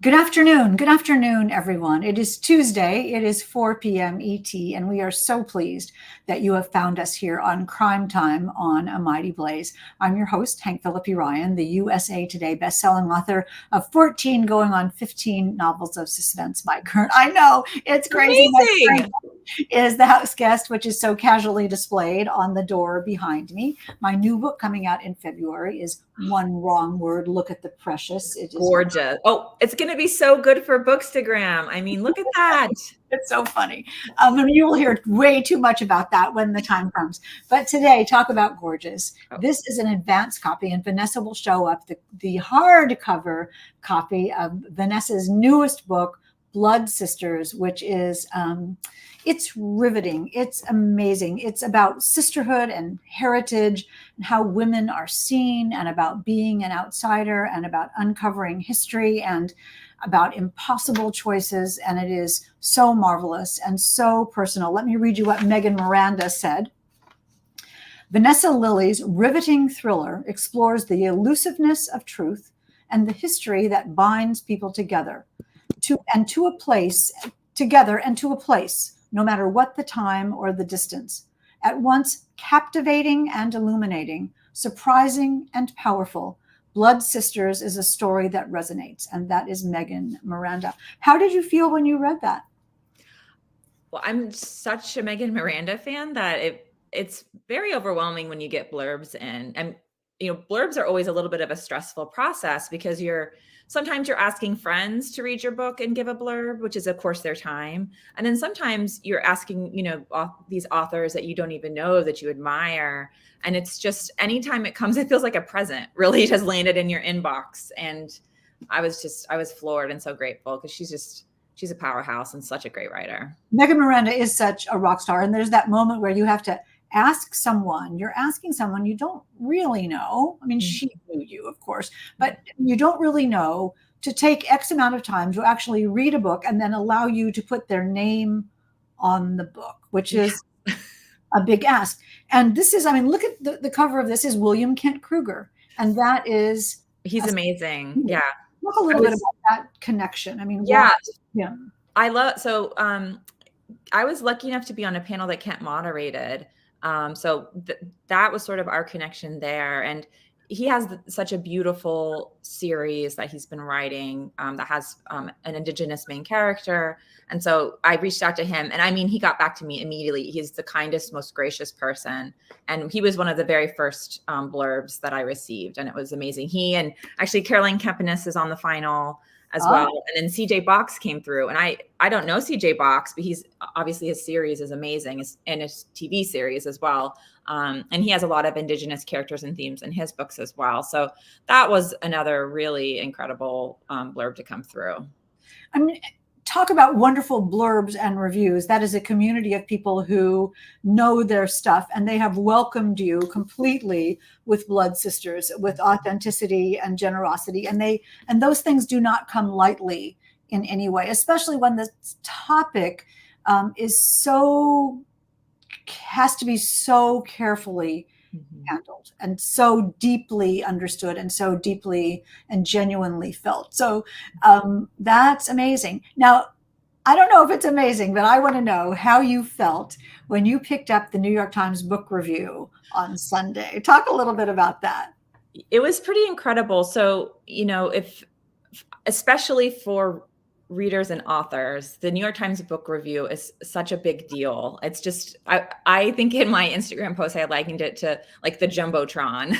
Good afternoon. Good afternoon, everyone. It is Tuesday. It is 4 p.m. ET, and we are so pleased that you have found us here on Crime Time on A Mighty Blaze. I'm your host, Hank Phillippi Ryan, the USA Today bestselling author of 14 going on 15 novels of suspense by current. I know, it's crazy. My Amazing. current is the house guest, which is so casually displayed on the door behind me. My new book coming out in February is One Wrong Word, Look at the Precious. It is Gorgeous. Oh, it's going to be so good for Bookstagram. I mean, look at that. It's so funny. And you will hear way too much about that when the time comes. But today, talk about gorgeous. Oh, This is an advanced copy, and Vanessa will show up the hardcover copy of Vanessa's newest book, Blood Sisters, which is it's riveting. It's amazing. It's about sisterhood and heritage and how women are seen, and about being an outsider, and about uncovering history, and about impossible choices. And it is so marvelous and so personal. Let me read you what Megan Miranda said. Vanessa Lillie's riveting thriller explores the elusiveness of truth and the history that binds people together to a place, no matter what the time or the distance. At once captivating and illuminating, surprising and powerful, Blood Sisters is a story that resonates, and that is Megan Miranda. How did you feel when you read that? well, I'm such a Megan Miranda fan that it's very overwhelming when you get blurbs in. And blurbs are always a little bit of a stressful process because sometimes you're asking friends to read your book and give a blurb, which is of course their time. And then sometimes you're asking, these authors that you don't even know that you admire. And it's just anytime it comes, it feels like a present really has landed in your inbox. And I was floored and so grateful because she's a powerhouse and such a great writer. Megan Miranda is such a rock star. And there's that moment where you have to you're asking someone you don't really know. I mean, she knew you, of course, but you don't really know, to take X amount of time to actually read a book and then allow you to put their name on the book, which is a big ask. And this is, I mean, look at the cover of this is William Kent Kruger. And that is, He's amazing. Yeah. talk a little bit about that connection. I mean, Yeah. why him? I was lucky enough to be on a panel that Kent moderated. That was sort of our connection there. And he has such a beautiful series that he's been writing that has an Indigenous main character. And so I reached out to him, and I mean, he got back to me immediately. He's the kindest, most gracious person. And he was one of the very first blurbs that I received. And it was amazing. He and actually Caroline Kempenis is on the final as well. And then CJ Box came through, and I don't know CJ Box, but he's obviously, his series is amazing, and his TV series as well. And he has a lot of Indigenous characters and themes in his books as well. So that was another really incredible blurb to come through. I mean, talk about wonderful blurbs and reviews. That is a community of people who know their stuff, and they have welcomed you completely with Blood Sisters, with authenticity and generosity. And those things do not come lightly in any way, especially when the topic has to be so carefully handled and so deeply understood and so deeply and genuinely felt. So that's amazing. Now, I don't know if it's amazing, but I want to know how you felt when you picked up the New York Times book review on Sunday. Talk a little bit about that. It was pretty incredible. So, especially for readers and authors, the New York Times book review is such a big deal. It's just, I think in my Instagram post, I likened it to like the Jumbotron.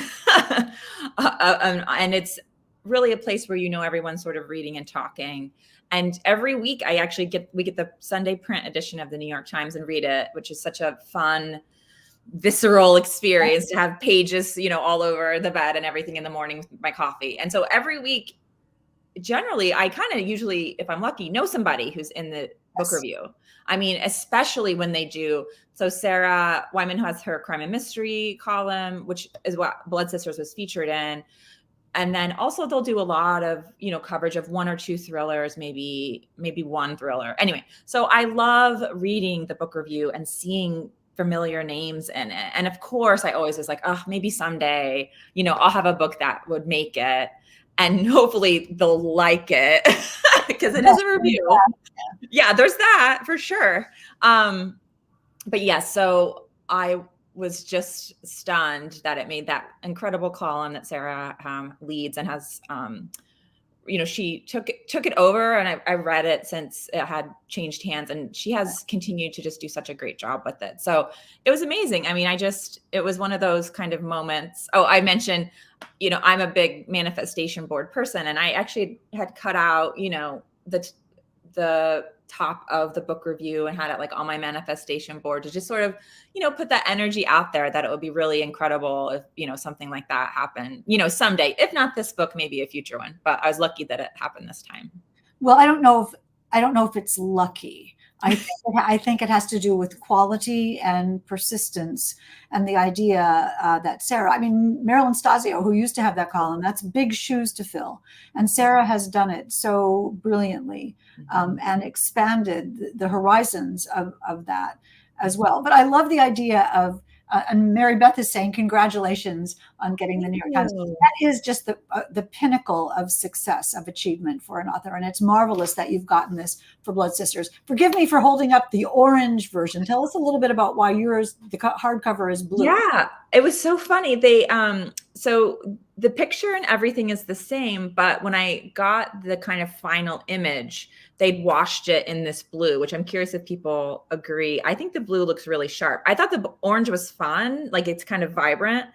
And it's really a place where, everyone's sort of reading and talking. And every week we get the Sunday print edition of the New York Times and read it, which is such a fun, visceral experience to have pages, all over the bed and everything in the morning with my coffee. And so every week, generally, I kind of usually, if I'm lucky, know somebody who's in the book review. I mean, especially when they do. So Sarah Wyman has her crime and mystery column, which is what Blood Sisters was featured in. And then also they'll do a lot of, coverage of one or two thrillers, maybe one thriller. Anyway, so I love reading the book review and seeing familiar names in it. And of course, I always was like, oh, maybe someday, I'll have a book that would make it. and hopefully they'll like it because it is a review. Yeah, there's that for sure. But yeah, so I was just stunned that it made that incredible column that Sarah leads and has, she took it over, and I read it since it had changed hands, and she has continued to just do such a great job with it. So it was amazing. I mean, it was one of those kind of moments. Oh, I mentioned, I'm a big manifestation board person, and I actually had cut out, the top of the book review and had it like on my manifestation board to just sort of, put that energy out there that it would be really incredible if, something like that happened, someday, if not this book, maybe a future one. But I was lucky that it happened this time. Well, I don't know if it's lucky. I think it has to do with quality and persistence, and the idea that Sarah, Marilyn Stasio, who used to have that column, that's big shoes to fill. And Sarah has done it so brilliantly and expanded the horizons of that as well. But I love the idea of, and Mary Beth is saying, congratulations on getting the New York Times. That is just the pinnacle of success, of achievement for an author. And it's marvelous that you've gotten this for Blood Sisters. Forgive me for holding up the orange version. Tell us a little bit about why yours, the hardcover, is blue. Yeah, it was so funny. They, so the picture and everything is the same, but when I got the kind of final image, they'd washed it in this blue, which I'm curious if people agree. I think the blue looks really sharp. I thought the orange was fun, like it's kind of vibrant.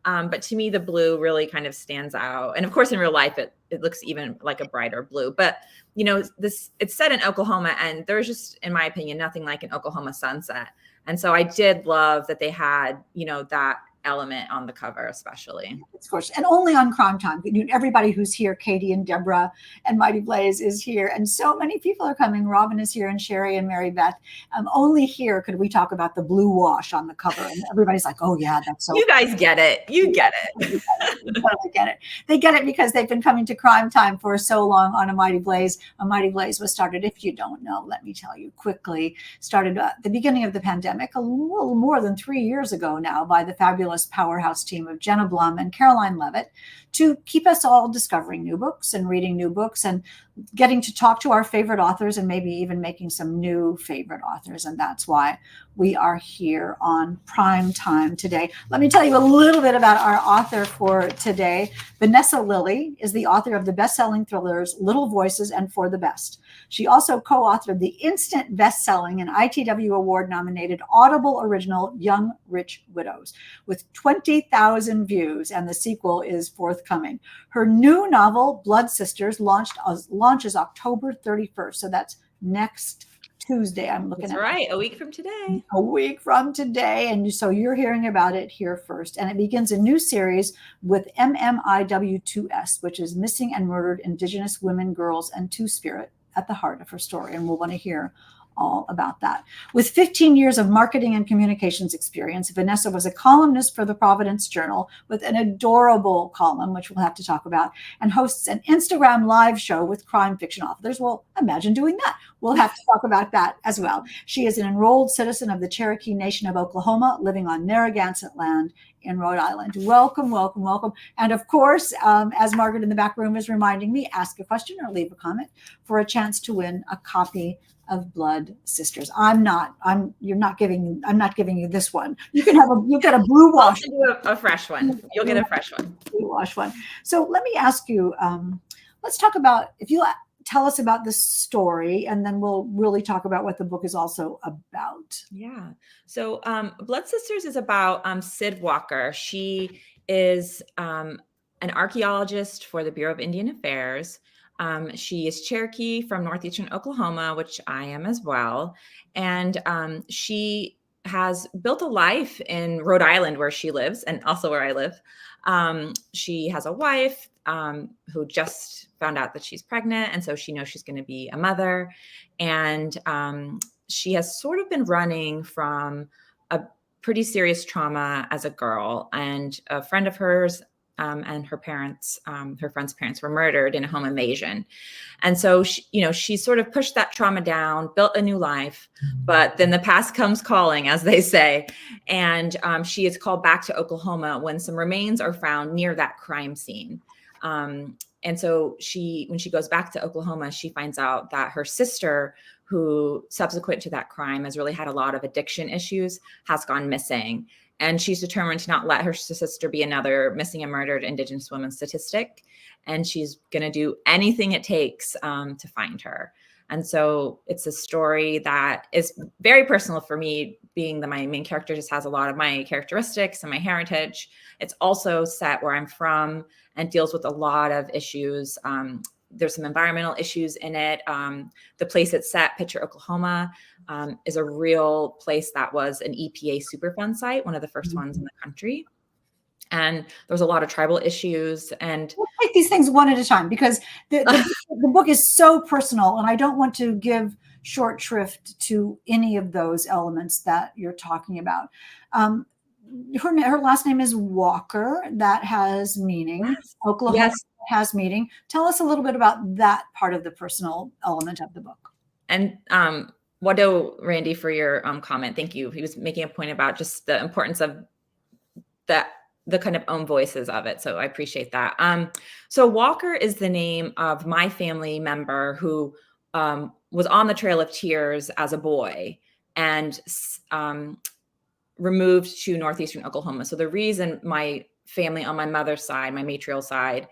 But to me, the blue really kind of stands out. And of course, in real life, it looks even like a brighter blue. But, it's set in Oklahoma, and there's just, in my opinion, nothing like an Oklahoma sunset. And so I did love that they had, that element on the cover, especially. Of course, and only on Crime Time. Everybody who's here, Katie and Deborah and Mighty Blaze is here, and so many people are coming. Robin is here, and Sherry and Mary Beth. Only here could we talk about the blue wash on the cover, and everybody's like, "Oh yeah, that's so." You guys get it. You get it. You totally get it. They get it because they've been coming to Crime Time for so long on A Mighty Blaze. A Mighty Blaze was started, if you don't know, let me tell you quickly, started at the beginning of the pandemic, a little more than 3 years ago now, by the fabulous powerhouse team of Jenna Blum and Caroline Levitt, to keep us all discovering new books and reading new books and getting to talk to our favorite authors, and maybe even making some new favorite authors. And that's why we are here on Prime Time today. Let me tell you a little bit about our author for today. Vanessa Lillie is the author of the best-selling thrillers Little Voices and For the Best. She also co-authored the instant best-selling and ITW Award-nominated Audible original Young Rich Widows, with 20,000 views, and the sequel is forthcoming. Her new novel, Blood Sisters, launches October 31st. So that's next Tuesday. I'm looking That's at right. A week from today. A week from today. And so you're hearing about it here first. And it begins a new series with MMIW2S, which is Missing and Murdered Indigenous Women, Girls, and Two-Spirit, at the heart of her story. And we'll want to hear all about that. With 15 years of marketing and communications experience, Vanessa was a columnist for the Providence Journal with an adorable column, which we'll have to talk about, and hosts an Instagram live show with crime fiction authors. Well, imagine doing that. We'll have to talk about that as well. She is an enrolled citizen of the Cherokee Nation of Oklahoma, living on Narragansett land in Rhode Island. Welcome, welcome, welcome. And of course, as Margaret in the back room is reminding me, ask a question or leave a comment for a chance to win a copy of Blood Sisters. I'm not giving you this one. You get a blue wash. I'll do a fresh one. You'll get a fresh one. Blue wash one. So let me ask you, let's talk about, if you tell us about the story, and then we'll really talk about what the book is also about. Yeah. So Blood Sisters is about Sid Walker. She is an archaeologist for the Bureau of Indian Affairs. She is Cherokee from northeastern Oklahoma, which I am as well. And she has built a life in Rhode Island, where she lives, and also where I live. She has a wife who just found out that she's pregnant. And so she knows she's going to be a mother. And she has sort of been running from a pretty serious trauma as a girl. And a friend of hers and her parents, her friend's parents, were murdered in a home invasion. And so, she sort of pushed that trauma down, built a new life, but then the past comes calling, as they say. And she is called back to Oklahoma when some remains are found near that crime scene. And so when she goes back to Oklahoma, she finds out that her sister, who subsequent to that crime has really had a lot of addiction issues, has gone missing. And she's determined to not let her sister be another missing and murdered Indigenous woman statistic. And she's going to do anything it takes to find her. And so it's a story that is very personal for me, being that my main character just has a lot of my characteristics and my heritage. It's also set where I'm from and deals with a lot of issues. There's some environmental issues in it. The place it's set, Pitcher, Oklahoma, is a real place that was an EPA Superfund site, one of the first ones in the country. And there's a lot of tribal issues. And we'll take these things one at a time, because the book is so personal, and I don't want to give short shrift to any of those elements that you're talking about. Her last name is Walker. That has meaning. Yes. Oklahoma Yes. has meaning. Tell us a little bit about that part of the personal element of the book. And Wado, Randy, for your comment. Thank you. He was making a point about just the importance of the kind of own voices of it. So I appreciate that. So Walker is the name of my family member who was on the Trail of Tears as a boy and removed to northeastern Oklahoma. So the reason my family on my mother's side, my matriarchal side,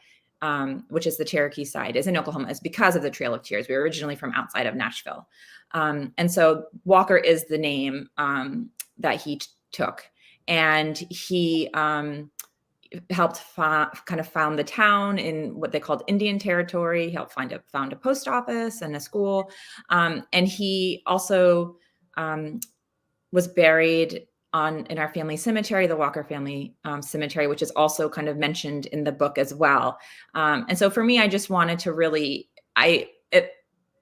which is the Cherokee side, is in Oklahoma, is because of the Trail of Tears. We were originally from outside of Nashville. And so Walker is the name that he took. And he helped kind of found the town in what they called Indian Territory. He helped found a post office and a school. And he also was buried in our family cemetery, the Walker family cemetery, which is also kind of mentioned in the book as well. And so for me, I just wanted to really, I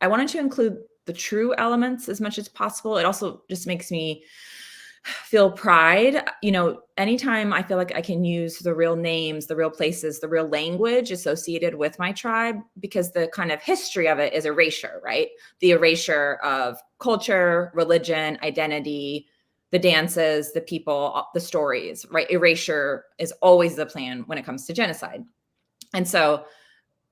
wanted to include the true elements as much as possible. It also just makes me feel pride. Anytime I feel like I can use the real names, the real places, the real language associated with my tribe, because the kind of history of it is erasure, right? The erasure of culture, religion, identity, the dances, the people, the stories, right? Erasure is always the plan when it comes to genocide. And so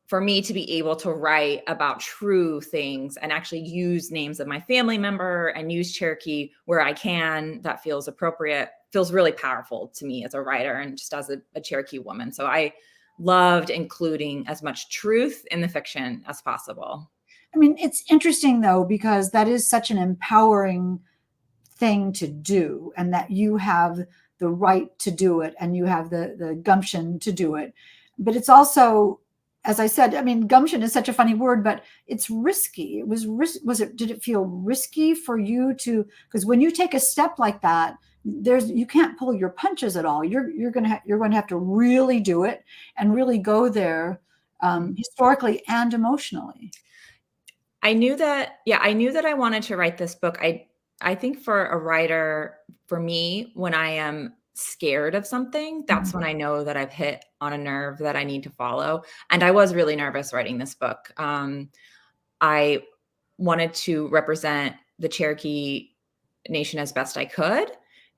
for me to be able to write about true things and actually use names of my family member and use Cherokee where I can, that feels appropriate, feels really powerful to me as a writer and just as a Cherokee woman. So I loved including as much truth in the fiction as possible. I mean, it's interesting though, because that is such an empowering thing to do, and that you have the right to do it and you have the gumption to do it. But it's also, as I said, I mean, gumption is such a funny word, but it's risky. It was did it feel risky for you to, because when you take a step like that, you can't pull your punches at all. You're going to have to really do it and really go there historically and emotionally. I knew that I wanted to write this book. I think for a writer, for me, when I am scared of something, that's when I know that I've hit on a nerve that I need to follow. And I was really nervous writing this book. I wanted to represent the Cherokee Nation as best I could.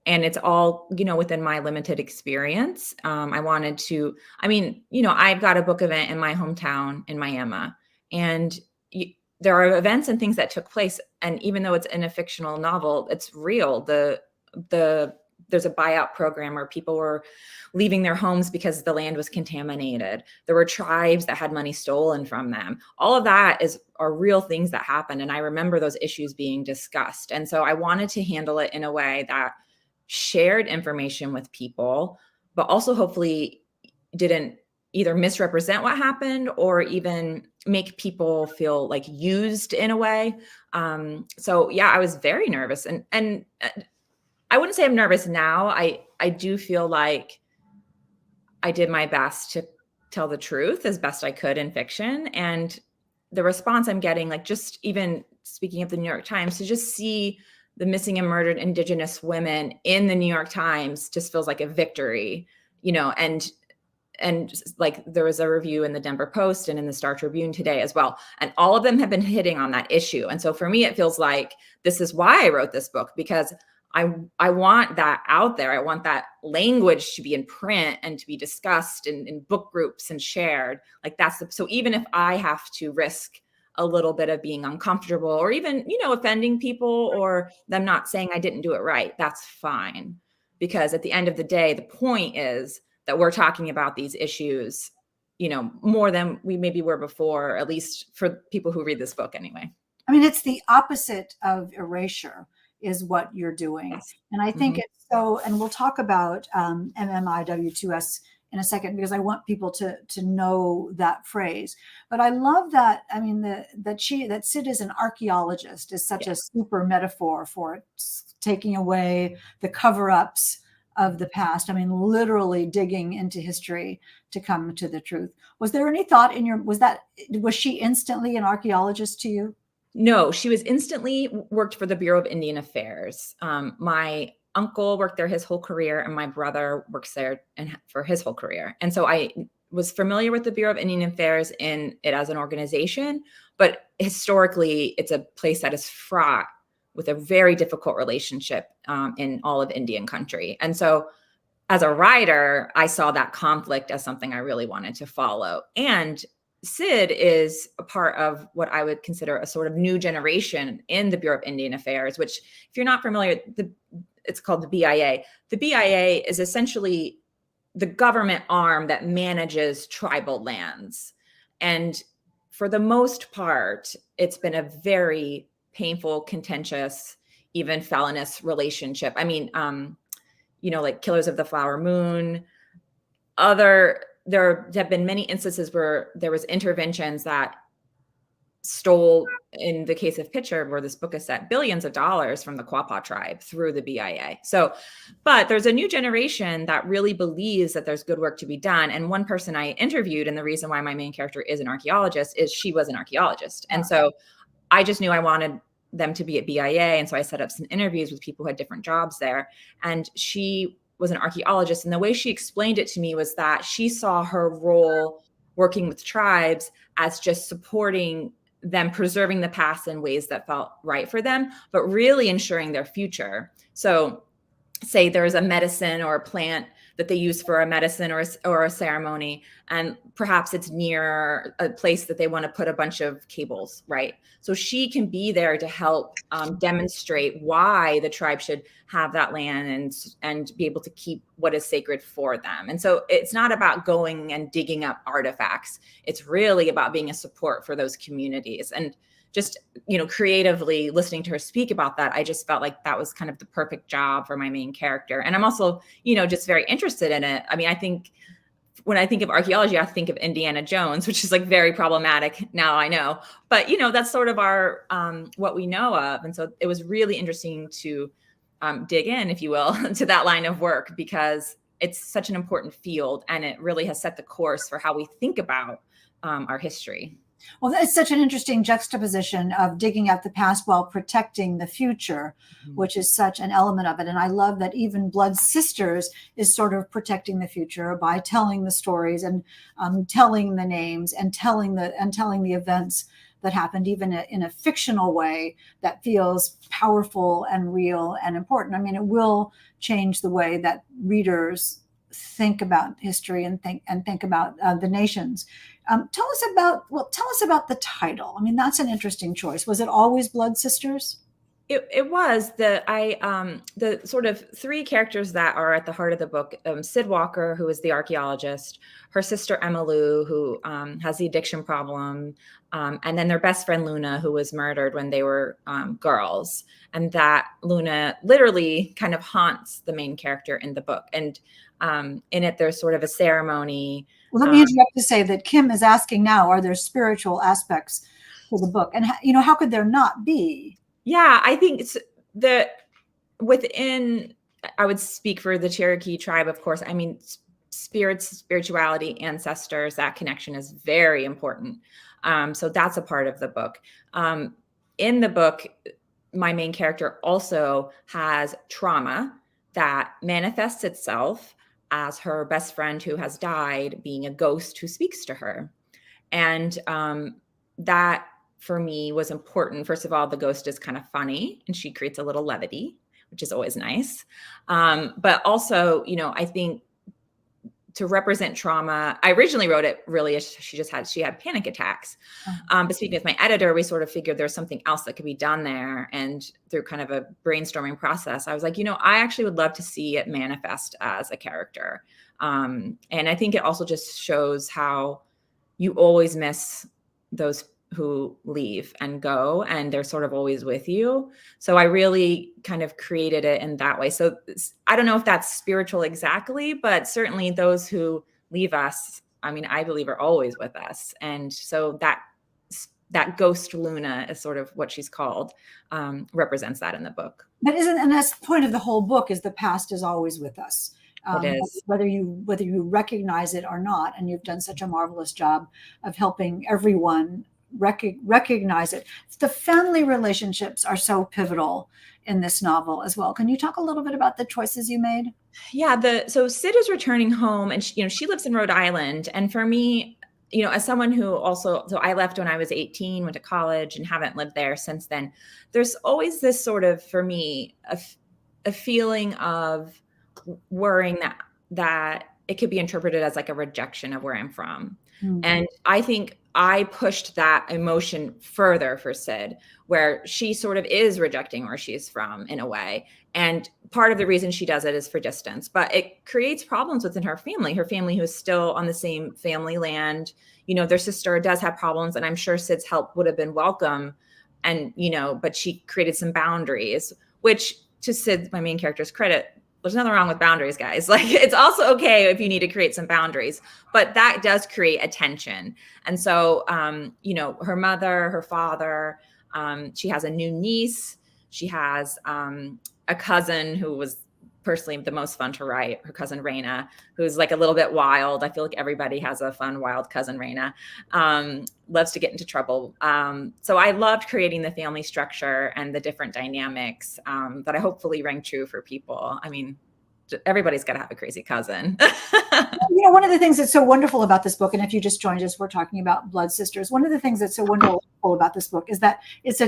And it's all, within my limited experience. I wanted to, I've got a book event in my hometown in Miami, and there are events and things that took place. And even though it's in a fictional novel, it's real. There's a buyout program where people were leaving their homes because the land was contaminated. There were tribes that had money stolen from them. All of that are real things that happened. And I remember those issues being discussed. And so I wanted to handle it in a way that shared information with people, but also hopefully didn't either misrepresent what happened or even make people feel like used in a way. So yeah, I was very nervous, and I wouldn't say I'm nervous now. I do feel like I did my best to tell the truth as best I could in fiction. And the response I'm getting, like just even speaking of the New York Times, to just see the missing and murdered Indigenous women in the New York Times just feels like a victory, and like there was a review in the Denver Post and in the Star Tribune today as well. And all of them have been hitting on that issue. And so for me, it feels like this is why I wrote this book, because I want that out there. I want that language to be in print and to be discussed in book groups and shared. Like so even if I have to risk a little bit of being uncomfortable or even, offending people or them not saying I didn't do it right, that's fine. Because at the end of the day, the point is that we're talking about these issues, more than we maybe were before, at least for people who read this book anyway. I mean, it's the opposite of erasure is what you're doing. Yes. And I think Mm-hmm. it's so, and we'll talk about MMIW2S in a second, because I want people to know that phrase. But I love that. I mean, that Sid is an archaeologist is such a super metaphor for taking away the cover-ups of the past. I mean, literally digging into history to come to the truth. Was there any thought was she instantly an archaeologist to you? No, she was instantly worked for the Bureau of Indian Affairs. My uncle worked there his whole career, and my brother works there for his whole career. And so I was familiar with the Bureau of Indian Affairs in it as an organization, but historically, it's a place that is fraught with a very difficult relationship in all of Indian country. And so as a writer, I saw that conflict as something I really wanted to follow. And Sid is a part of what I would consider a sort of new generation in the Bureau of Indian Affairs, which, if you're not familiar, it's called the BIA. The BIA is essentially the government arm that manages tribal lands. And for the most part, it's been a very painful, contentious, even felonious relationship. I mean, like Killers of the Flower Moon, there have been many instances where there was interventions that stole, in the case of Pitcher, where this book is set, billions of dollars from the Quapaw tribe through the BIA. So, but there's a new generation that really believes that there's good work to be done. And one person I interviewed, and the reason why my main character is an archaeologist, is she was an archaeologist. And so I just knew I wanted them to be at BIA. And so I set up some interviews with people who had different jobs there. And she was an archaeologist. And the way she explained it to me was that she saw her role working with tribes as just supporting them, preserving the past in ways that felt right for them, but really ensuring their future. So say there's a medicine or a plant that they use for a medicine or a ceremony, and perhaps it's near a place that they want to put a bunch of cables, right? So she can be there to help demonstrate why the tribe should have that land and be able to keep what is sacred for them. And so it's not about going and digging up artifacts. It's really about being a support for those communities. And just, creatively listening to her speak about that, I just felt like that was kind of the perfect job for my main character. And I'm also, just very interested in it. I mean, I think when I think of archaeology, I think of Indiana Jones, which is like very problematic now, I know. But, that's sort of our, what we know of. And so it was really interesting to dig in, if you will, to that line of work, because it's such an important field and it really has set the course for how we think about our history. Well, it's such an interesting juxtaposition of digging up the past while protecting the future, which is such an element of it. And I love that even Blood Sisters is sort of protecting the future by telling the stories and telling the names and telling the events that happened, even in a fictional way that feels powerful and real and important. I mean, it will change the way that readers think about history and think about the nations. Tell us about the title. I mean, that's an interesting choice. Was it always Blood Sisters? It was the sort of three characters that are at the heart of the book. Sid Walker, who is the archaeologist, her sister Emma Lou, who has the addiction problem, and then their best friend Luna, who was murdered when they were girls. And that Luna literally kind of haunts the main character in the book. And in it, there's sort of a ceremony. Well, let me interrupt to say that Kim is asking now, are there spiritual aspects to the book? And, how could there not be? Yeah, I think it's within, I would speak for the Cherokee tribe, of course. I mean, spirits, spirituality, ancestors, that connection is very important. So that's a part of the book. In the book, my main character also has trauma that manifests itself as her best friend who has died being a ghost who speaks to her. And that for me was important. First of all, the ghost is kind of funny and she creates a little levity, which is always nice. But also, I think to represent trauma, I originally wrote it really as she had panic attacks. But speaking with my editor, we sort of figured there's something else that could be done there. And through kind of a brainstorming process, I was like, I actually would love to see it manifest as a character. And I think it also just shows how you always miss those who leave and go, and they're sort of always with you. So I really kind of created it in that way. So I don't know if that's spiritual exactly, but certainly those who leave us, I believe are always with us. And so that ghost Luna is sort of what she's called, represents that in the book. And that's the point of the whole book, is the past is always with us. It is. Whether you recognize it or not. And you've done such a marvelous job of helping everyone recognize it. The family relationships are so pivotal in this novel as well. Can you talk a little bit about the choices you made? Yeah, so Sid is returning home, and she lives in Rhode Island. And for me, as someone who so I left when I was 18, went to college, and haven't lived there since then, there's always this sort of, for me, a feeling of worrying that it could be interpreted as like a rejection of where I'm from. Mm-hmm. And I think I pushed that emotion further for Sid, where she sort of is rejecting where she's from in a way. And part of the reason she does it is for distance, but it creates problems within her family who is still on the same family land. Their sister does have problems, and I'm sure Sid's help would have been welcome. And, but she created some boundaries, which, to Sid, my main character's credit, there's nothing wrong with boundaries, guys. Like, it's also okay if you need to create some boundaries, but that does create a tension. And so, her mother, her father, she has a new niece. She has a cousin who was personally the most fun to write, her cousin Raina, who's like a little bit wild. I feel like everybody has a fun, wild cousin Raina. Loves to get into trouble. So I loved creating the family structure and the different dynamics that I hopefully rang true for people. Everybody's got to have a crazy cousin. One of the things that's so wonderful about this book, and if you just joined us, we're talking about Blood Sisters. One of the things that's so wonderful about this book is that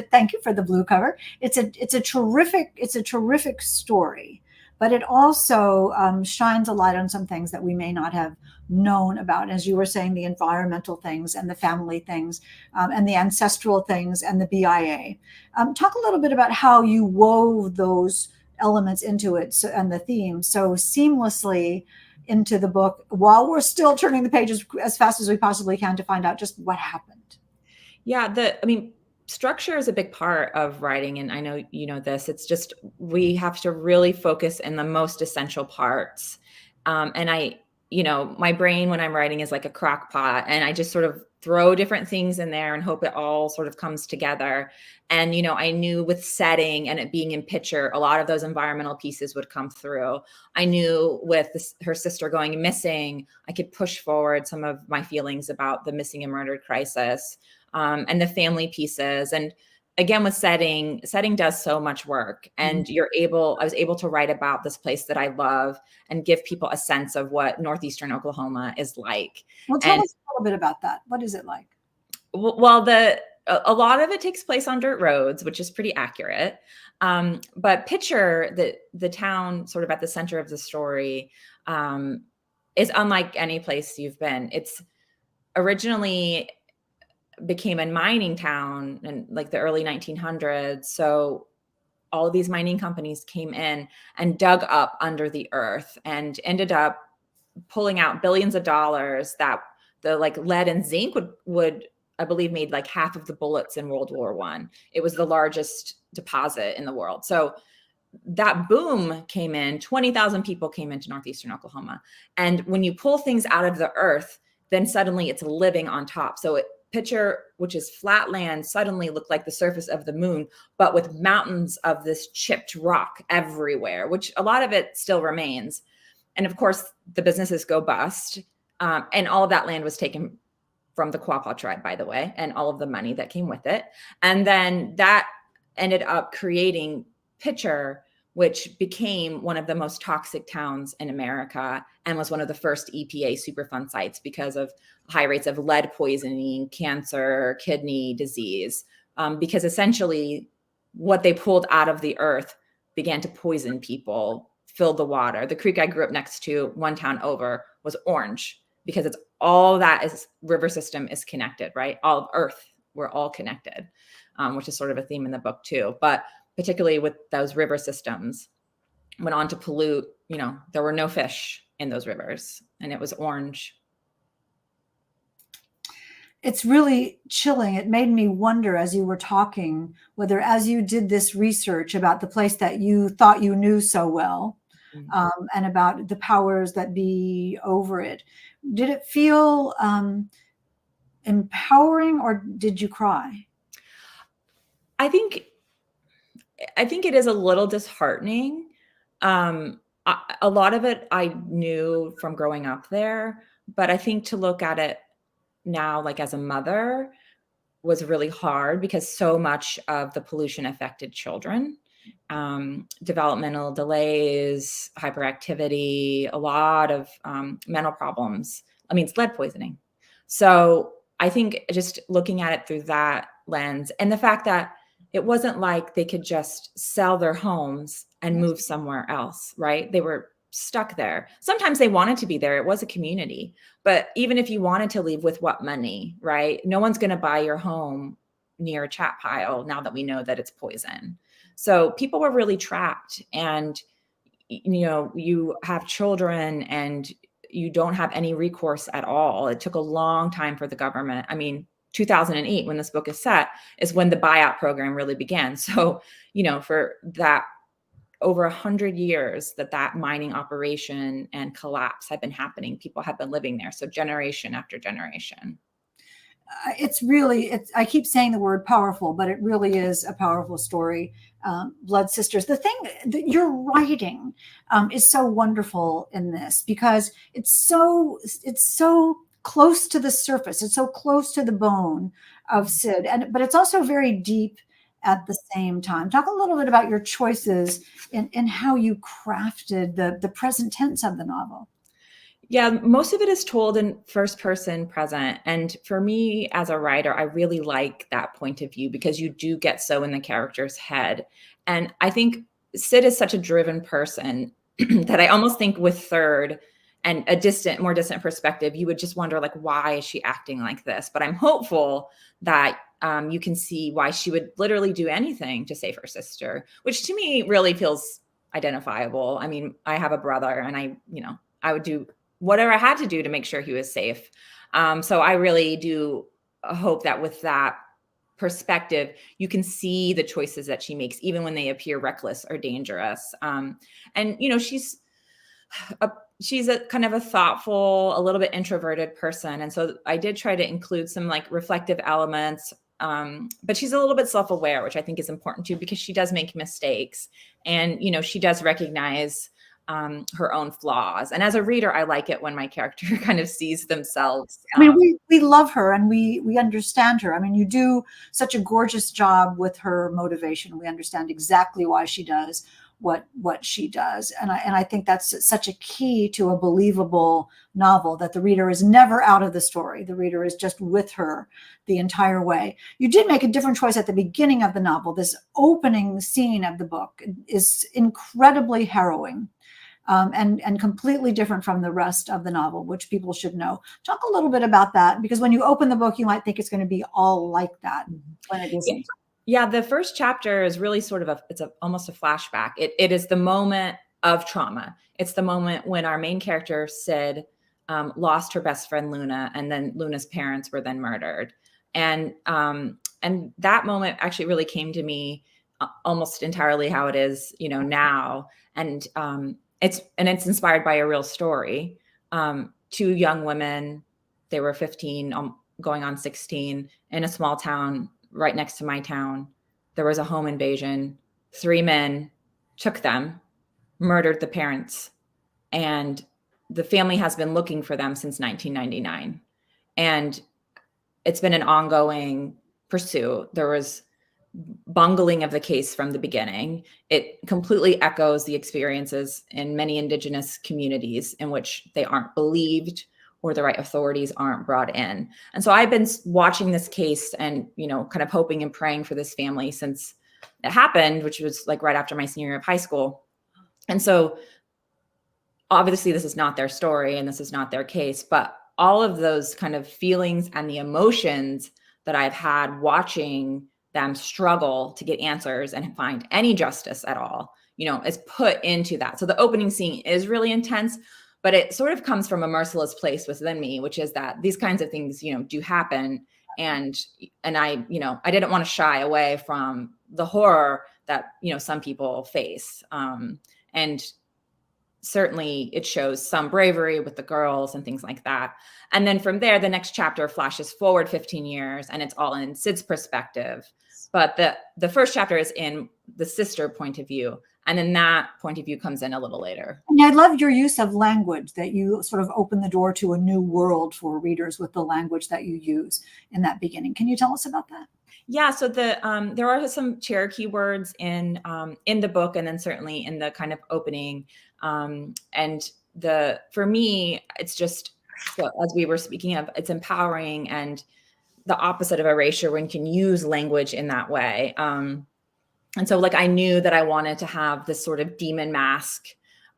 thank you for the blue cover. It's a terrific story, but it also shines a light on some things that we may not have known about. As you were saying, the environmental things and the family things and the ancestral things and the BIA. Talk a little bit about how you wove those elements into it and the theme so seamlessly into the book, while we're still turning the pages as fast as we possibly can to find out just what happened. Yeah, structure is a big part of writing, and I know you know this. It's just, we have to really focus in the most essential parts. And my brain when I'm writing is like a crock pot, and I just sort of throw different things in there and hope it all sort of comes together. And, I knew with setting and it being in picture, a lot of those environmental pieces would come through. I knew with her sister going missing, I could push forward some of my feelings about the missing and murdered crisis, and the family pieces. And again, with setting does so much work, and I was able to write about this place that I love and give people a sense of what Northeastern Oklahoma is like. Well, tell us a little bit about that. What is it like? Well, a lot of it takes place on dirt roads, which is pretty accurate. But picture the town sort of at the center of the story is unlike any place you've been. It's originally became a mining town in like the early 1900s. So all of these mining companies came in and dug up under the earth and ended up pulling out billions of dollars that the like lead and zinc would I believe made like half of the bullets in World War I. It was the largest deposit in the world. So that boom came in, 20,000 people came into Northeastern Oklahoma. And when you pull things out of the earth, then suddenly it's living on top. So picture, which is flat land, suddenly looked like the surface of the moon, but with mountains of this chipped rock everywhere, which a lot of it still remains. And of course, the businesses go bust. And all of that land was taken from the Quapaw tribe, by the way, and all of the money that came with it. And then that ended up creating Pitcher, which became one of the most toxic towns in America and was one of the first EPA Superfund sites because of high rates of lead poisoning, cancer, kidney disease, because essentially what they pulled out of the earth began to poison people, filled the water. The creek I grew up next to, one town over, was orange because it's all that is river system is connected, right? All of Earth, we're all connected, which is sort of a theme in the book too. But particularly with those river systems, went on to pollute, there were no fish in those rivers and it was orange. It's really chilling. It made me wonder as you were talking, whether as you did this research about the place that you thought you knew so well, and about the powers that be over it, did it feel empowering or did you cry? I think it is a little disheartening. A lot of it I knew from growing up there, but I think to look at it now, like as a mother, was really hard because so much of the pollution affected children. Developmental delays, hyperactivity, a lot of mental problems. I mean, it's lead poisoning. So I think just looking at it through that lens, and the fact that it wasn't like they could just sell their homes and move somewhere else, right? They were stuck there. Sometimes they wanted to be there. It was a community. But even if you wanted to leave, with what money, right? No one's going to buy your home near a chat pile now that we know that it's poison. So people were really trapped, and you have children and you don't have any recourse at all. It took a long time for the government. I mean, 2008, when this book is set, is when the buyout program really began. So, for that over 100 years that mining operation and collapse had been happening, people have been living there. So generation after generation. I keep saying the word powerful, but it really is a powerful story. Blood Sisters. The thing that you're writing is so wonderful in this because it's so close to the surface. It's so close to the bone of Sid, but it's also very deep at the same time. Talk a little bit about your choices in how you crafted the present tense of the novel. Yeah, most of it is told in first person present. And for me as a writer, I really like that point of view because you do get so in the character's head. And I think Sid is such a driven person that I almost think with third and a more distant perspective, you would just wonder, like, why is she acting like this? But I'm hopeful that you can see why she would literally do anything to save her sister, which to me really feels identifiable. I mean, I have a brother and I would do whatever I had to do to make sure he was safe. So I really do hope that with that perspective, you can see the choices that she makes, even when they appear reckless or dangerous. And she's a kind of a thoughtful, a little bit introverted person. And so I did try to include some like reflective elements, but she's a little bit self-aware, which I think is important too, because she does make mistakes and, she does recognize her own flaws. And as a reader, I like it when my character kind of sees themselves. I mean, we love her and we understand her. I mean, you do such a gorgeous job with her motivation. We understand exactly why she does what she does. And I think that's such a key to a believable novel, that the reader is never out of the story. The reader is just with her the entire way. You did make a different choice at the beginning of the novel. This opening scene of the book is incredibly harrowing. And completely different from the rest of the novel, which people should know. Talk a little bit about that, because when you open the book, you might think it's going to be all like that when it isn't. Yeah, the first chapter is really sort of almost a flashback. It is the moment of trauma. It's the moment when our main character, Sid, lost her best friend, Luna, and then Luna's parents were then murdered. And that moment actually really came to me almost entirely how it is, now. And it's inspired by a real story. Two young women, they were 15, going on 16, in a small town right next to my town. There was a home invasion. 3 men took them, murdered the parents, and the family has been looking for them since 1999. And it's been an ongoing pursuit. There was bungling of the case from the beginning. It completely echoes the experiences in many Indigenous communities in which they aren't believed or the right authorities aren't brought in. And so I've been watching this case and, kind of hoping and praying for this family since it happened, which was like right after my senior year of high school. And so obviously this is not their story and this is not their case, but all of those kind of feelings and the emotions that I've had watching them struggle to get answers and find any justice at all, is put into that. So the opening scene is really intense, but it sort of comes from a merciless place within me, which is that these kinds of things, do happen. And I, I didn't want to shy away from the horror that, some people face. And certainly it shows some bravery with the girls and things like that. And then from there, the next chapter flashes forward 15 years and it's all in Sid's perspective. But the first chapter is in the sister point of view. And then that point of view comes in a little later. And I love your use of language, that you sort of open the door to a new world for readers with the language that you use in that beginning. Can you tell us about that? Yeah, so there are some Cherokee words in the book, and then certainly in the kind of opening. And for me, it's just, so as we were speaking of, it's empowering and the opposite of erasure when you can use language in that way. And so like I knew that I wanted to have this sort of demon mask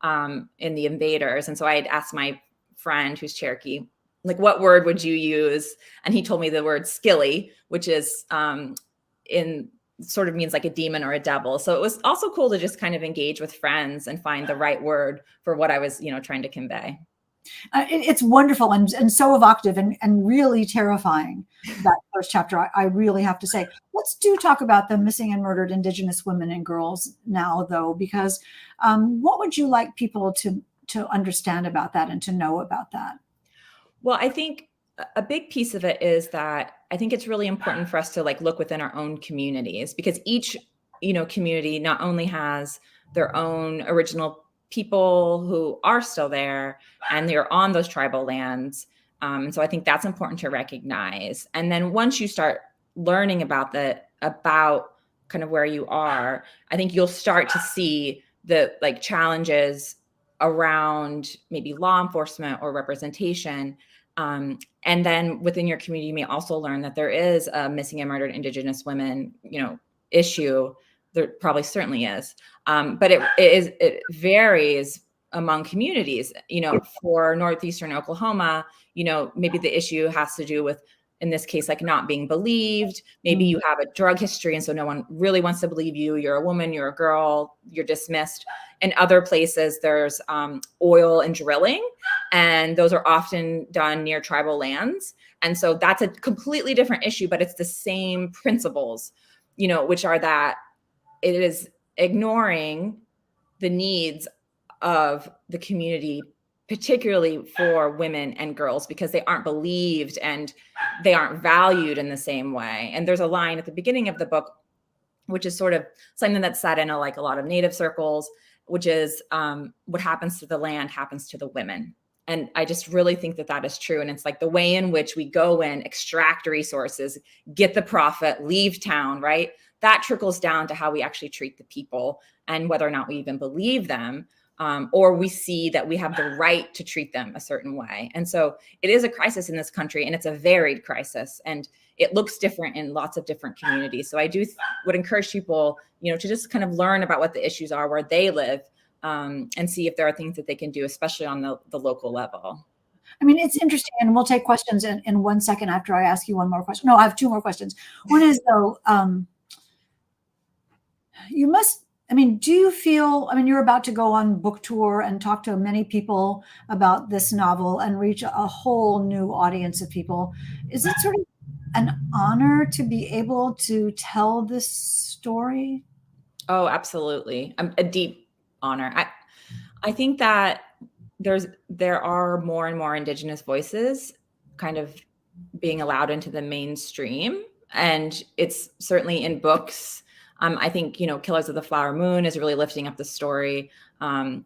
in the invaders. And so I had asked my friend who's Cherokee, like, what word would you use? And he told me the word skilly, which is sort of means like a demon or a devil. So it was also cool to just kind of engage with friends and find the right word for what I was, trying to convey. It's wonderful and so evocative and really terrifying, that first chapter. I really have to say, let's talk about the missing and murdered Indigenous women and girls now, though, because what would you like people to understand about that and to know about that? Well, I think a big piece of it is that I think it's really important for us to like look within our own communities, because each, community not only has their own original people who are still there and they're on those tribal lands. And so I think that's important to recognize. And then once you start learning about kind of where you are, I think you'll start to see the like challenges around maybe law enforcement or representation. And then within your community, you may also learn that there is a missing and murdered Indigenous women, issue. There probably certainly is. But it varies among communities. For Northeastern Oklahoma, maybe the issue has to do with, in this case, like not being believed. Maybe you have a drug history, and so no one really wants to believe you. You're a woman, you're a girl, you're dismissed. In other places, there's oil and drilling, and those are often done near tribal lands. And so that's a completely different issue, but it's the same principles, which are that it is ignoring the needs of the community, particularly for women and girls, because they aren't believed and they aren't valued in the same way. And there's a line at the beginning of the book, which is sort of something that's said in a lot of Native circles, which is what happens to the land happens to the women. And I just really think that that is true. And it's like the way in which we go in, extract resources, get the profit, leave town, right? That trickles down to how we actually treat the people and whether or not we even believe them, or we see that we have the right to treat them a certain way. And so it is a crisis in this country, and it's a varied crisis, and it looks different in lots of different communities. So I would encourage people, to just kind of learn about what the issues are where they live, and see if there are things that they can do, especially on the local level. I mean, it's interesting, and we'll take questions in 1 second after I ask you one more question. No, I have two more questions. One is, though, do you feel, you're about to go on book tour and talk to many people about this novel and reach a whole new audience of people. Is it sort of an honor to be able to tell this story? Oh, absolutely. A deep honor. I think that there are more and more Indigenous voices kind of being allowed into the mainstream, and it's certainly in books. I think, Killers of the Flower Moon is really lifting up the story of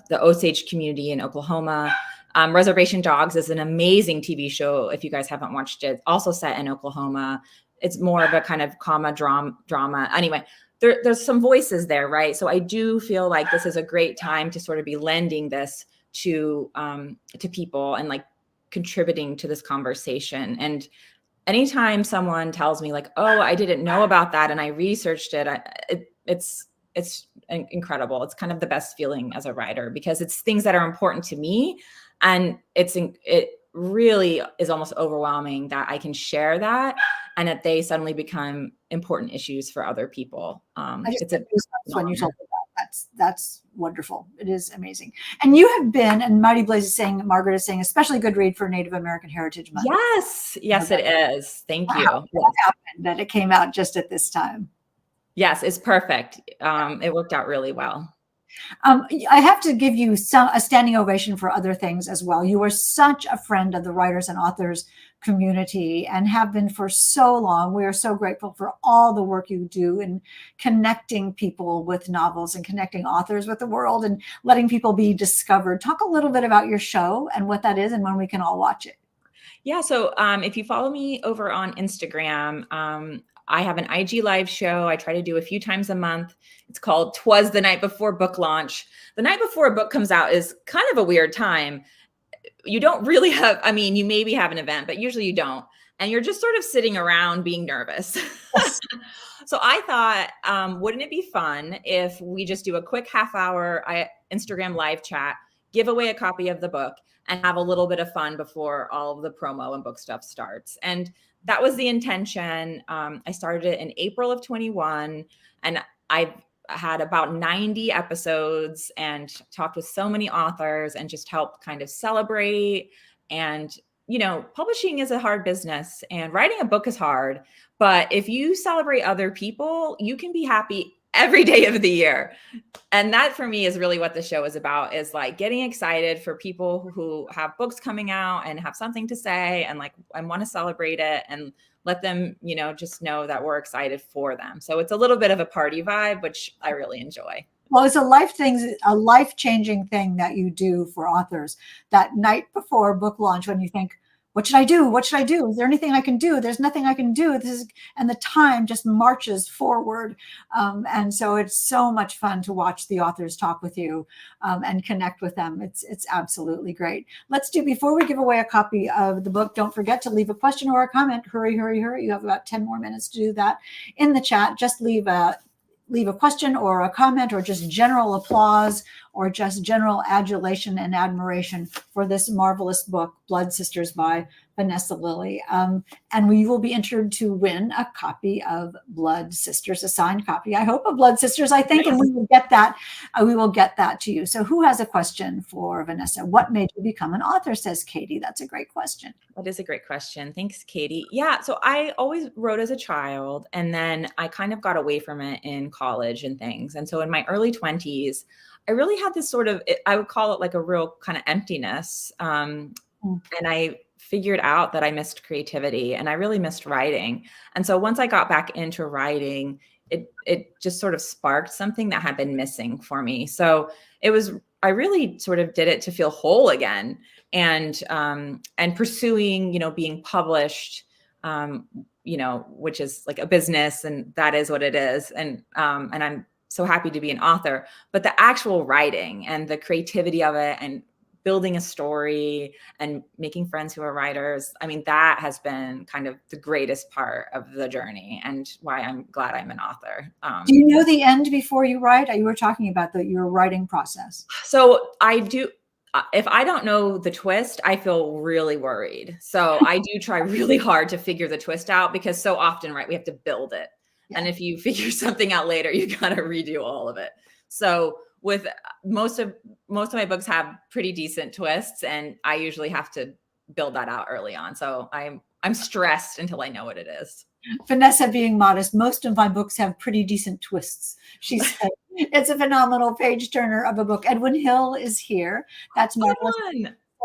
the Osage community in Oklahoma. Reservation Dogs is an amazing TV show. If you guys haven't watched it, also set in Oklahoma. It's more of a kind of drama. Anyway, there's some voices there, right? So I do feel like this is a great time to sort of be lending this to people and like contributing to this conversation. And anytime someone tells me like, oh, I didn't know about that and I researched it, it's incredible. It's kind of the best feeling as a writer because it's things that are important to me, and it really is almost overwhelming that I can share that and that they suddenly become important issues for other people. I just It's a when you told me that. That's wonderful. It is amazing. And you have been, and Mighty Blaze is saying, Margaret is saying, especially good read for Native American Heritage Month. yes, it is. Thank you. What happened that it came out just at this time? Yes, it's perfect. It worked out really well. I have to give you a standing ovation for other things as well. You are such a friend of the writers and authors community and have been for so long. We are so grateful for all the work you do in connecting people with novels and connecting authors with the world and letting people be discovered. Talk a little bit about your show and what that is and when we can all watch it. Yeah. So if you follow me over on Instagram, I have an IG live show I try to do a few times a month. It's called "Twas the Night Before Book Launch." The night before a book comes out is kind of a weird time. You don't really have, I mean, you maybe have an event, but usually you don't. And you're just sort of sitting around being nervous. So I thought, wouldn't it be fun if we just do a quick half-hour Instagram live chat, give away a copy of the book, and have a little bit of fun before all of the promo and book stuff starts. And that was the intention. I started it in April of 21, and I've had about 90 episodes and talked with so many authors and just helped kind of celebrate. And, you know, publishing is a hard business and writing a book is hard. But if you celebrate other people, you can be happy every day of the year. And that for me is really what the show is about, is like getting excited for people who have books coming out and have something to say and like, I want to celebrate it and let them, you know, just know that we're excited for them. So it's a little bit of a party vibe, which I really enjoy. Well, it's a life-changing thing that you do for authors that night before book launch when you think, what should I do? What should I do? Is there anything I can do? There's nothing I can do. And the time just marches forward. And so it's so much fun to watch the authors talk with you and connect with them. It's absolutely great. Before we give away a copy of the book, don't forget to leave a question or a comment. Hurry, hurry, hurry. You have about 10 more minutes to do that in the chat. Just leave a question or a comment or just general applause or just general adulation and admiration for this marvelous book, Blood Sisters by Vanessa Lillie. And we will be entered to win a copy of Blood Sisters, a signed copy, I hope, of Blood Sisters, I think, and we will get that. We will get that to you. So who has a question for Vanessa? What made you become an author, says Katie. That's a great question. That is a great question. Thanks, Katie. Yeah, so I always wrote as a child, and then I kind of got away from it in college and things. And so in my early 20s, I really had this sort of, I would call it like a real kind of emptiness. And I figured out that I missed creativity and I really missed writing. And so once I got back into writing, it just sort of sparked something that had been missing for me. So I really sort of did it to feel whole again, and pursuing, you know, being published, you know, which is like a business, and that is what it is. And I'm so happy to be an author, but the actual writing and the creativity of it and building a story and making friends who are writers, I mean, that has been kind of the greatest part of the journey and why I'm glad I'm an author. Do you know the end before you write? You were talking about your writing process. So I do. If I don't know the twist, I feel really worried. So I do try really hard to figure the twist out, because so often, right, we have to build it. Yeah. And if you figure something out later, you got to redo all of it. So with most of my books have pretty decent twists, and I usually have to build that out early on. So I'm stressed until I know what it is. Vanessa being modest, most of my books have pretty decent twists. She said, it's a phenomenal page turner of a book. Edwin Hill is here. That's marvelous.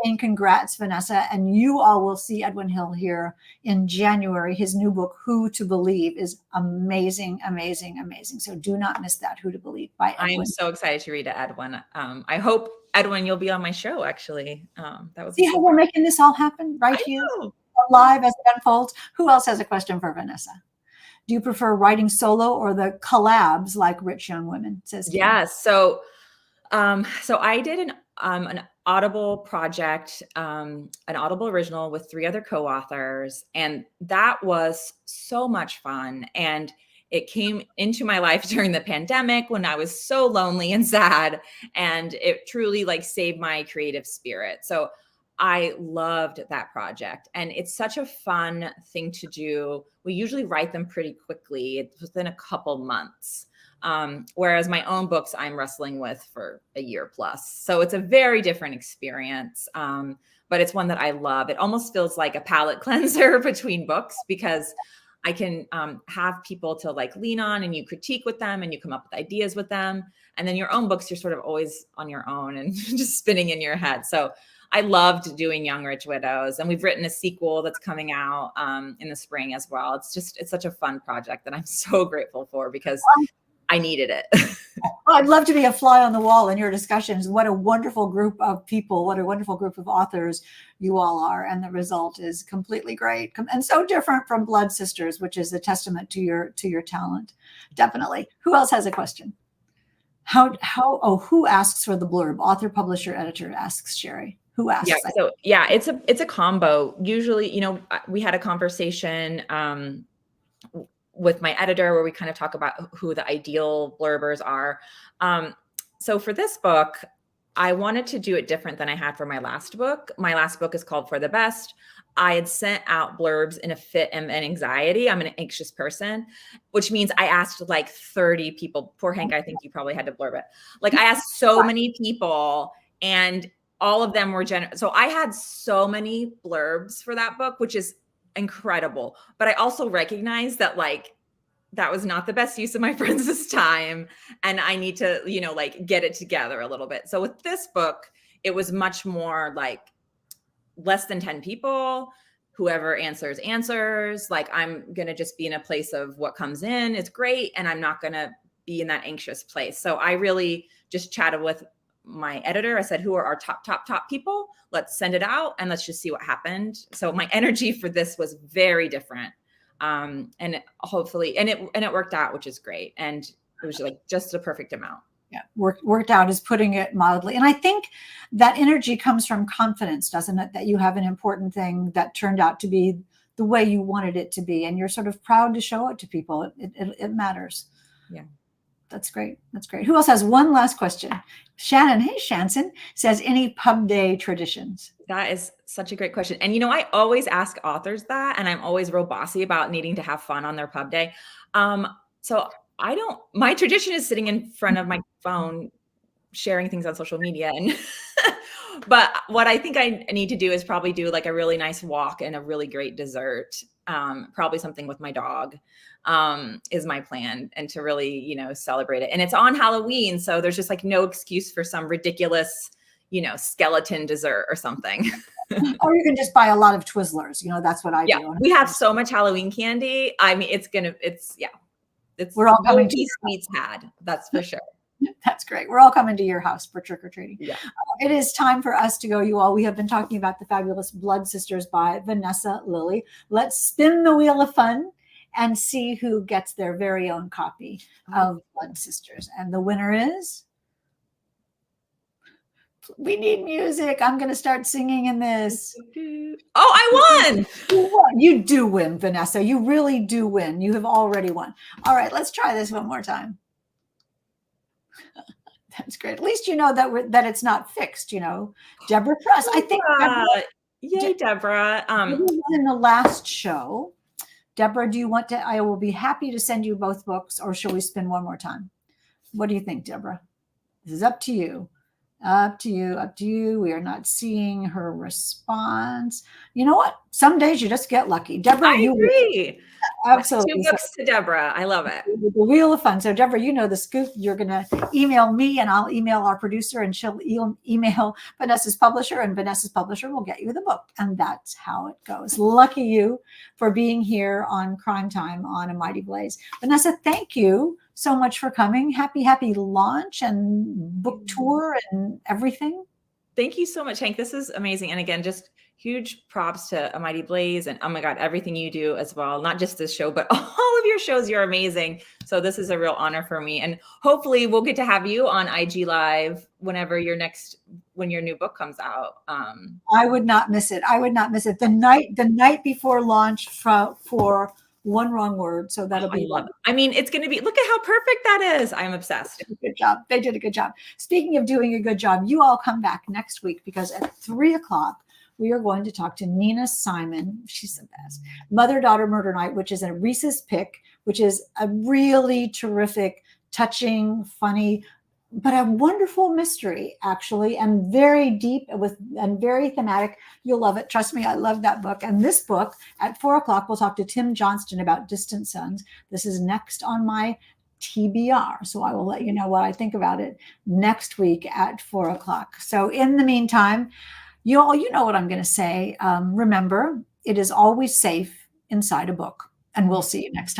Saying congrats, Vanessa. And you all will see Edwin Hill here in January. His new book, Who to Believe, is amazing, amazing, amazing. So do not miss that, Who to Believe by Edwin. I am so excited to read it, Edwin. I hope, Edwin, you'll be on my show, actually. That was See how we're making this all happen right here, live as it unfolds. Who else has a question for Vanessa? Do you prefer writing solo or the collabs like Rich Young Women, says Kim? Yes. So I did an Audible project, an Audible original with 3 other co-authors. And that was so much fun. And it came into my life during the pandemic when I was so lonely and sad. And it truly like saved my creative spirit. So I loved that project. And it's such a fun thing to do. We usually write them pretty quickly. It's within a couple months. Whereas my own books I'm wrestling with for a year plus. So it's a very different experience. But it's one that I love. It almost feels like a palate cleanser between books because I can have people to like lean on, and you critique with them and you come up with ideas with them. And then your own books, you're sort of always on your own and just spinning in your head. So I loved doing Young Rich Widows, and we've written a sequel that's coming out in the spring as well. It's such a fun project that I'm so grateful for because I needed it. Well, I'd love to be a fly on the wall in your discussions. What a wonderful group of people, what a wonderful group of authors you all are. And the result is completely great and so different from Blood Sisters, which is a testament to your talent. Definitely. Who else has a question? Who asks for the blurb? Author, publisher, editor, asks Sherry. Who asks? Yeah. So yeah, it's a combo. Usually, we had a conversation with my editor where we kind of talk about who the ideal blurbers are. So for this book, I wanted to do it different than I had for my last book. My last book is called For the Best. I had sent out blurbs in a fit and anxiety. I'm an anxious person, which means I asked like 30 people. Poor Hank, I think you probably had to blurb it. Like I asked so many people, and all of them were generous. So I had so many blurbs for that book, which is incredible. But I also recognize that like that was not the best use of my friends' time. And I need to, like get it together a little bit. So with this book, it was much more like less than 10 people. Whoever answers. Like I'm going to just be in a place of what comes in. It's great. And I'm not going to be in that anxious place. So I really just chatted with my editor. I said, who are our top people? Let's send it out and let's just see what happened. So my energy for this was very different. And it worked out, which is great. And it was like just the perfect amount. Yeah. Worked out is putting it mildly. And I think that energy comes from confidence, doesn't it? That you have an important thing that turned out to be the way you wanted it to be. And you're sort of proud to show it to people. It matters. Yeah. That's great. That's great. Who else has one last question? Shannon, hey, Shanson, says, any pub day traditions? That is such a great question. And, I always ask authors that, and I'm always real bossy about needing to have fun on their pub day. So my tradition is sitting in front of my phone, sharing things on social media. But what I think I need to do is probably do like a really nice walk and a really great dessert. Probably something with my dog is my plan, and to really, celebrate it. And it's on Halloween. So there's just like no excuse for some ridiculous, skeleton dessert or something. Or you can just buy a lot of Twizzlers. That's what I do. We have so much Halloween candy. I mean, we're all coming to sweets had, that's for sure. That's great. We're all coming to your house for trick-or-treating. Yeah. It is time for us to go, you all. We have been talking about the fabulous Blood Sisters by Vanessa Lillie. Let's spin the wheel of fun and see who gets their very own copy of Blood Sisters. And the winner is... We need music. I'm going to start singing in this. Oh, I won. You do win, Vanessa. You really do win. You have already won. All right, let's try this one more time. That's great. At least you know that it's not fixed, Deborah Press. I think Yay, Deborah. In the last show. Deborah, do you want to? I will be happy to send you both books, or shall we spin one more time? What do you think, Deborah? This is up to you. Up to you. We are not seeing her response. You know what? Some days you just get lucky. Deborah, I agree. Absolutely. 2 books to Deborah. I love it. The wheel of fun. So Deborah, you know the scoop. You're going to email me, and I'll email our producer, and she'll email Vanessa's publisher, and Vanessa's publisher will get you the book. And that's how it goes. Lucky you for being here on Crime Time on A Mighty Blaze. Vanessa, thank you so much for coming. Happy launch and book tour and everything. Thank you so much, Hank. This is amazing. And again, just huge props to A Mighty Blaze, and oh my God, everything you do as well. Not just this show, but all of your shows. You're amazing. So this is a real honor for me. And hopefully we'll get to have you on IG Live when your new book comes out. I would not miss it. I would not miss it. The night before launch for One Wrong Word. So that'll be I love it. I mean, it's going to be, look at how perfect that is. I'm obsessed. Good job. They did a good job. Speaking of doing a good job, you all come back next week because at 3:00, we are going to talk to Nina Simon. She's the best. Mother-Daughter Murder Night, which is a Reese's Pick, which is a really terrific, touching, funny, but a wonderful mystery, actually, and very deep and very thematic. You'll love it. Trust me, I love that book. And this book at 4:00, we'll talk to Tim Johnston about Distant Sons. This is next on my TBR. So I will let you know what I think about it next week at 4:00. So in the meantime, you know what I'm going to say. Remember, it is always safe inside a book. And we'll see you next time.